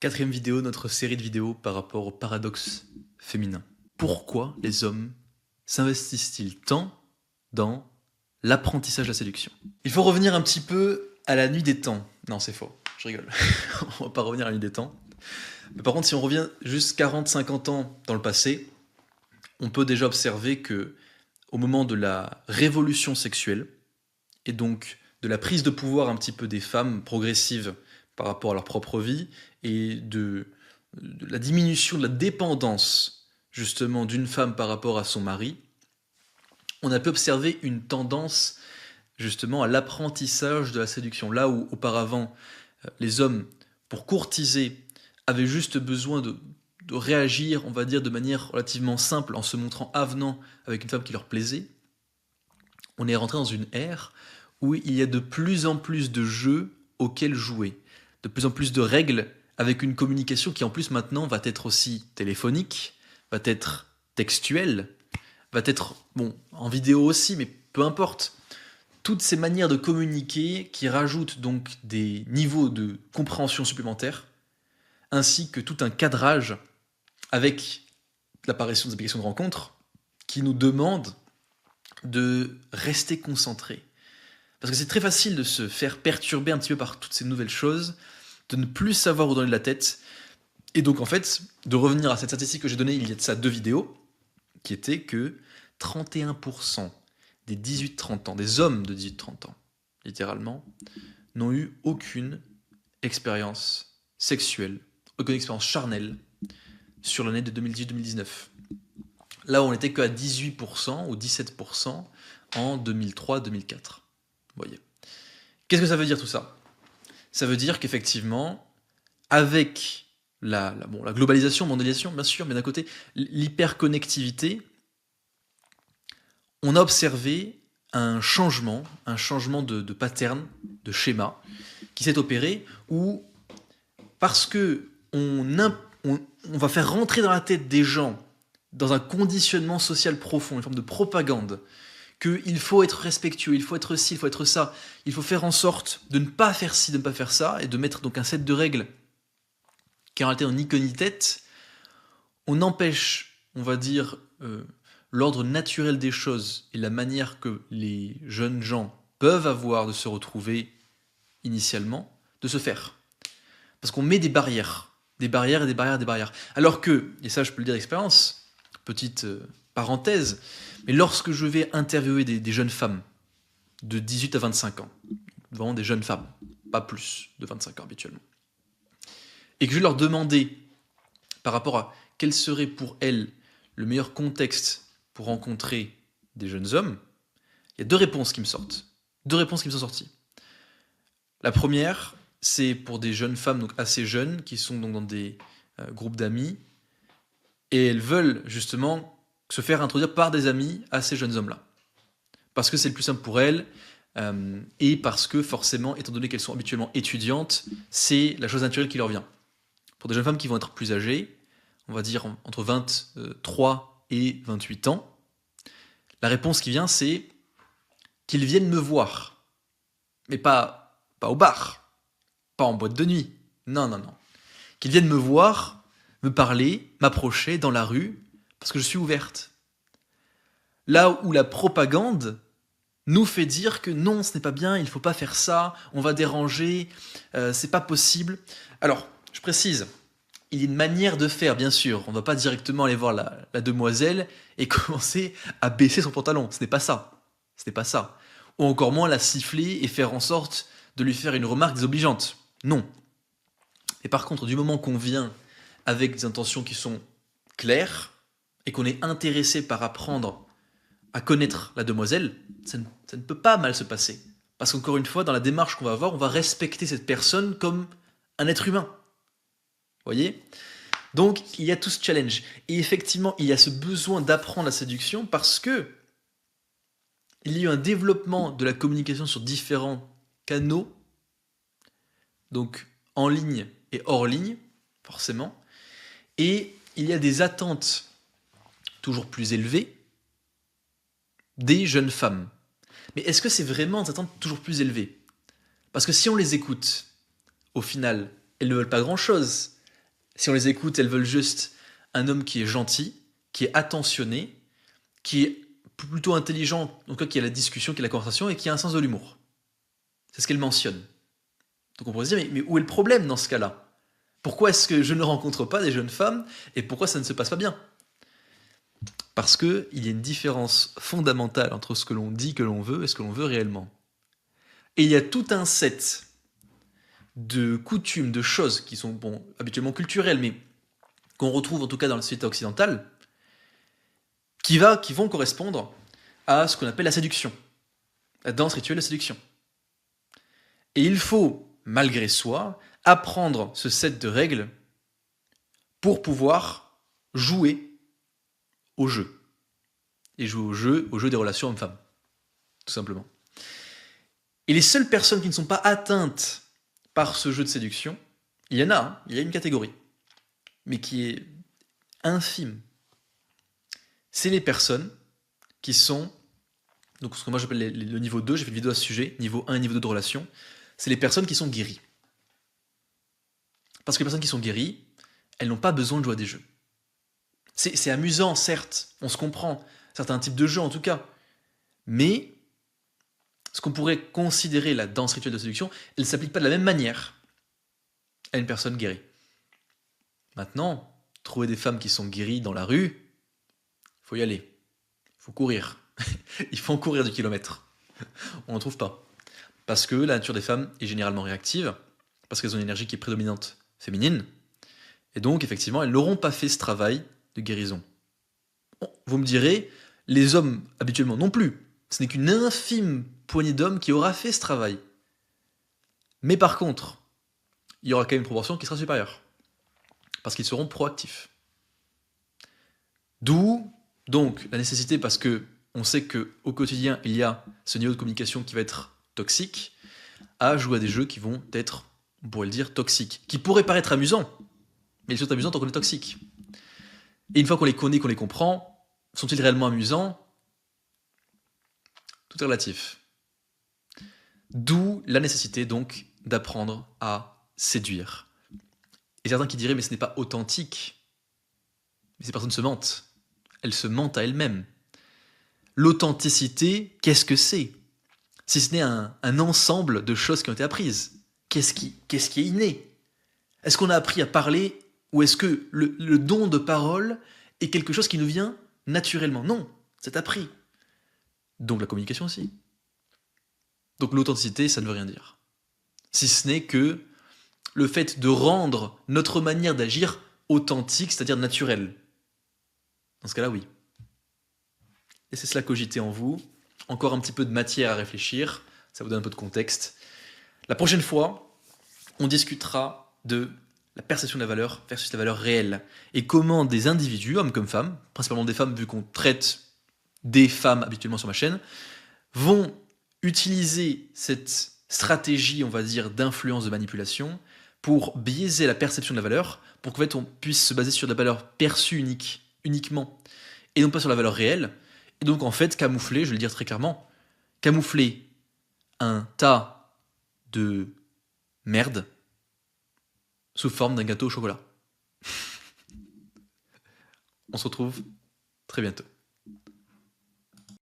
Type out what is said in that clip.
Quatrième vidéo de notre série de vidéos par rapport au paradoxe féminin. Pourquoi les hommes s'investissent-ils tant dans l'apprentissage de la séduction? Il faut revenir un petit peu à la nuit des temps. Non, c'est faux, je rigole. On va pas revenir à la nuit des temps. Mais par contre, si on revient juste 40-50 ans dans le passé, on peut déjà observer que au moment de la révolution sexuelle, et donc de la prise de pouvoir un petit peu des femmes progressives par rapport à leur propre vie, et de la diminution de la dépendance justement d'une femme par rapport à son mari, on a pu observer une tendance justement à l'apprentissage de la séduction. Là où auparavant les hommes, pour courtiser, avaient juste besoin de réagir, on va dire, de manière relativement simple, en se montrant avenant avec une femme qui leur plaisait, on est rentré dans une ère où il y a de plus en plus de jeux auxquels jouer, de plus en plus de règles avec une communication qui en plus maintenant va être aussi téléphonique, va être textuelle, va être, bon, en vidéo aussi, mais peu importe. Toutes ces manières de communiquer qui rajoutent donc des niveaux de compréhension supplémentaires, ainsi que tout un cadrage avec l'apparition des applications de rencontres qui nous demandent de rester concentrés. Parce que c'est très facile de se faire perturber un petit peu par toutes ces nouvelles choses, de ne plus savoir où donner de la tête, et donc en fait, de revenir à cette statistique que j'ai donnée il y a de ça 2 vidéos, qui était que 31% des 18-30 ans, des hommes de 18-30 ans, littéralement, n'ont eu aucune expérience sexuelle, aucune expérience charnelle sur l'année de 2018-2019. Là où on n'était qu'à 18% ou 17% en 2003-2004. Vous voyez. Qu'est-ce que ça veut dire tout ça? Ça veut dire qu'effectivement, avec la globalisation, mondialisation, bien sûr, mais d'un côté, l'hyperconnectivité, on a observé un changement de pattern, de schéma, qui s'est opéré où, parce que on va faire rentrer dans la tête des gens, dans un conditionnement social profond, une forme de propagande, qu'il faut être respectueux, il faut être ci, il faut être ça, il faut faire en sorte de ne pas faire ci, de ne pas faire ça, et de mettre donc un set de règles qui en réalité n'ont ni queue ni tête, on empêche, on va dire, l'ordre naturel des choses et la manière que les jeunes gens peuvent avoir de se retrouver initialement, de se faire. Parce qu'on met des barrières et des barrières. Alors que, et ça je peux le dire d'expérience, petite parenthèse, mais lorsque je vais interviewer des jeunes femmes de 18 à 25 ans, vraiment des jeunes femmes, pas plus de 25 ans habituellement, et que je vais leur demander par rapport à quel serait pour elles le meilleur contexte pour rencontrer des jeunes hommes, il y a 2 réponses qui me sortent. 2 réponses qui me sont sorties. La première, c'est pour des jeunes femmes donc assez jeunes qui sont donc dans des groupes d'amis et elles veulent justement se faire introduire par des amis à ces jeunes hommes-là. Parce que c'est le plus simple pour elles et parce que forcément, étant donné qu'elles sont habituellement étudiantes, c'est la chose naturelle qui leur vient. Pour des jeunes femmes qui vont être plus âgées, on va dire entre 23 et 28 ans, la réponse qui vient, c'est qu'ils viennent me voir. Mais pas au bar, pas en boîte de nuit. Non. Qu'ils viennent me voir, me parler, m'approcher dans la rue, parce que je suis ouverte. Là où la propagande nous fait dire que non, ce n'est pas bien, il ne faut pas faire ça, on va déranger, c'est pas possible. Alors, je précise, il y a une manière de faire, bien sûr. On ne va pas directement aller voir la demoiselle et commencer à baisser son pantalon. Ce n'est pas ça. Ce n'est pas ça. Ou encore moins la siffler et faire en sorte de lui faire une remarque désobligeante. Non. Et par contre, du moment qu'on vient avec des intentions qui sont claires et qu'on est intéressé par apprendre à connaître la demoiselle, ça ne peut pas mal se passer. Parce qu'encore une fois, dans la démarche qu'on va avoir, on va respecter cette personne comme un être humain. Vous voyez? Donc, il y a tout ce challenge. Et effectivement, il y a ce besoin d'apprendre la séduction parce que il y a eu un développement de la communication sur différents canaux, donc en ligne et hors ligne, forcément. Et il y a des attentes toujours plus élevées des jeunes femmes. Mais est-ce que c'est vraiment des attentes toujours plus élevées? Parce que si on les écoute, au final, elles ne veulent pas grand-chose. Si on les écoute, elles veulent juste un homme qui est gentil, qui est attentionné, qui est plutôt intelligent, en tout cas qui a la discussion, qui a la conversation et qui a un sens de l'humour. C'est ce qu'elle mentionne. Donc on pourrait se dire, mais où est le problème dans ce cas-là? Pourquoi est-ce que je ne rencontre pas des jeunes femmes et pourquoi ça ne se passe pas bien? Parce qu'il y a une différence fondamentale entre ce que l'on dit que l'on veut et ce que l'on veut réellement. Et il y a tout un set de coutumes, de choses qui sont bon, habituellement culturelles, mais qu'on retrouve en tout cas dans la société occidentale, qui vont correspondre à ce qu'on appelle la séduction, la danse rituelle de séduction. Et il faut, malgré soi, apprendre ce set de règles pour pouvoir jouer au jeu. Et jouer au jeu des relations hommes-femmes, tout simplement. Et les seules personnes qui ne sont pas atteintes par ce jeu de séduction, il y en a, hein, il y a une catégorie, mais qui est infime. C'est les personnes qui sont, donc ce que moi j'appelle le niveau 2, j'ai fait une vidéo à ce sujet, niveau 1 et niveau 2 de relation, c'est les personnes qui sont guéries. Parce que les personnes qui sont guéries, elles n'ont pas besoin de jouer à des jeux. C'est amusant, certes, on se comprend, certains types de jeux en tout cas, mais ce qu'on pourrait considérer la danse rituelle de séduction, elle ne s'applique pas de la même manière à une personne guérie. Maintenant, trouver des femmes qui sont guéries dans la rue, il faut y aller, il faut courir, il faut en courir du kilomètre. On n'en trouve pas. Parce que la nature des femmes est généralement réactive, parce qu'elles ont une énergie qui est prédominante féminine, et donc effectivement, elles n'auront pas fait ce travail de guérison. Bon, vous me direz, les hommes habituellement non plus. Ce n'est qu'une infime poignée d'hommes qui aura fait ce travail. Mais par contre, il y aura quand même une proportion qui sera supérieure. Parce qu'ils seront proactifs. D'où, donc, la nécessité, parce que on sait qu'au quotidien, il y a ce niveau de communication qui va être toxique, à jouer à des jeux qui vont être, on pourrait le dire, toxiques. Qui pourraient paraître amusants, mais ils sont amusants tant qu'on est toxiques. Et une fois qu'on les connaît, qu'on les comprend, sont-ils réellement amusants? Tout est relatif. D'où la nécessité donc d'apprendre à séduire. Et certains qui diraient mais ce n'est pas authentique. Mais ces personnes se mentent. Elles se mentent à elles-mêmes. L'authenticité, qu'est-ce que c'est? Si ce n'est un ensemble de choses qui ont été apprises. Qu'est-ce qui est inné? Est-ce qu'on a appris à parler ou est-ce que le don de parole est quelque chose qui nous vient naturellement? Non, c'est appris. Donc la communication aussi. Donc l'authenticité, ça ne veut rien dire. Si ce n'est que le fait de rendre notre manière d'agir authentique, c'est-à-dire naturelle. Dans ce cas-là, oui. Laissez cela cogiter en vous. Encore un petit peu de matière à réfléchir. Ça vous donne un peu de contexte. La prochaine fois, on discutera de la perception de la valeur versus la valeur réelle. Et comment des individus, hommes comme femmes, principalement des femmes vu qu'on traite des femmes habituellement sur ma chaîne, vont utiliser cette stratégie, on va dire, d'influence, de manipulation, pour biaiser la perception de la valeur, pour qu'en fait on puisse se baser sur la valeur perçue uniquement, et non pas sur la valeur réelle, et donc en fait camoufler, je vais le dire très clairement, camoufler un tas de merde sous forme d'un gâteau au chocolat. On se retrouve très bientôt.